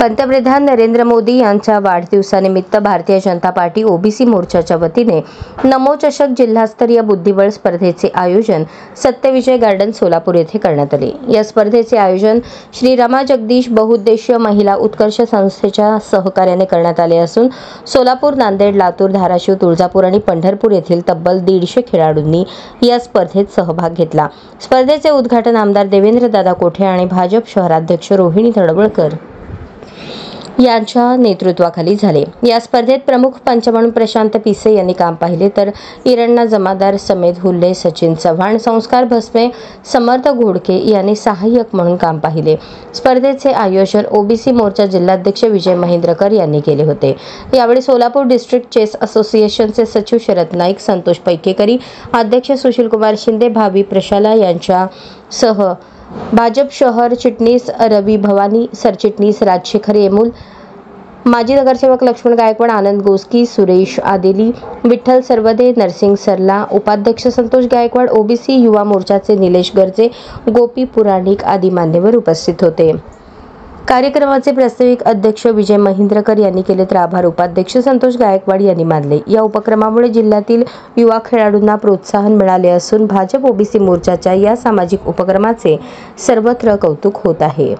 पंतप्रधान नरेंद्र मोदी यांच्या वाढदिवसानिमित्त भारतीय जनता पार्टी ओबीसी मोर्चाच्या वतीने नमो चषक जिल्हास्तरीय बुद्धिबळ स्पर्धेचे आयोजन सत्यविजय गार्डन सोलापूर येथे करण्यात आले। या स्पर्धेचे आयोजन श्री रमा जगदीश बहुउद्देशीय महिला उत्कर्ष संस्थेच्या सहकार्याने करण्यात आले असून सोलापूर, नांदेड, लातूर, धाराशिव, तुळजापूर आणि पंढरपूर येथील तब्बल 150 खेळाडूंनी या स्पर्धेत सहभाग घेतला। स्पर्धेचे उद्घाटन आमदार देवेंद्रदादा कोठे आणि भाजप शहराध्यक्ष रोहिणी तडवळकर यांच्या नेतृत्वाखाली झाले। या स्पर्धेत प्रमुख पंच म्हणून प्रशांत पिसे यांनी काम पाहिले, तर इरण्णा जमादार, समेद हुल्ले, सचिन चव्हाण, संस्कार भस्मे, समर्थ घोडके यांनी सहाय्यक म्हणून काम पाहिले। स्पर्धेचे आयोजन ओबीसी मोर्चा जिल्हाध्यक्ष विजय महेंद्रकर यांनी केले होते। यावेळी सोलापूर डिस्ट्रिक्ट चेस असोसिएशनचे सचिव शरद नाईक, संतोष पैकेकरी, अध्यक्ष सुशीलकुमार शिंदे, भावी प्रशाला यांच्यासह भाजप शहर चिटणीस रवी भवानी, सरचिटणीस राजशेखर येमूल, माजी नगरसेवक लक्ष्मण गायकवाड, आनंद गोस्की, सुरेश आदेली, विठ्ठल सरवदे, नरसिंग सरला, उपाध्यक्ष संतोष गायकवाड, ओबीसी युवा मोर्चाचे निलेश गर्जे, गोपी पुराणिक आदी मान्यवर उपस्थित होते। कार्यक्रमाचे प्रास्ताविक अध्यक्ष विजय महेंद्रकर यांनी केले, तर आभार उपाध्यक्ष संतोष गायकवाड यांनी मानले। या उपक्रमामुळे जिल्ह्यातील युवा खेळाडूंना प्रोत्साहन मिळाले असून भाजप ओबीसी मोर्चाच्या या सामाजिक उपक्रमाचे सर्वत्र कौतुक होत आहे।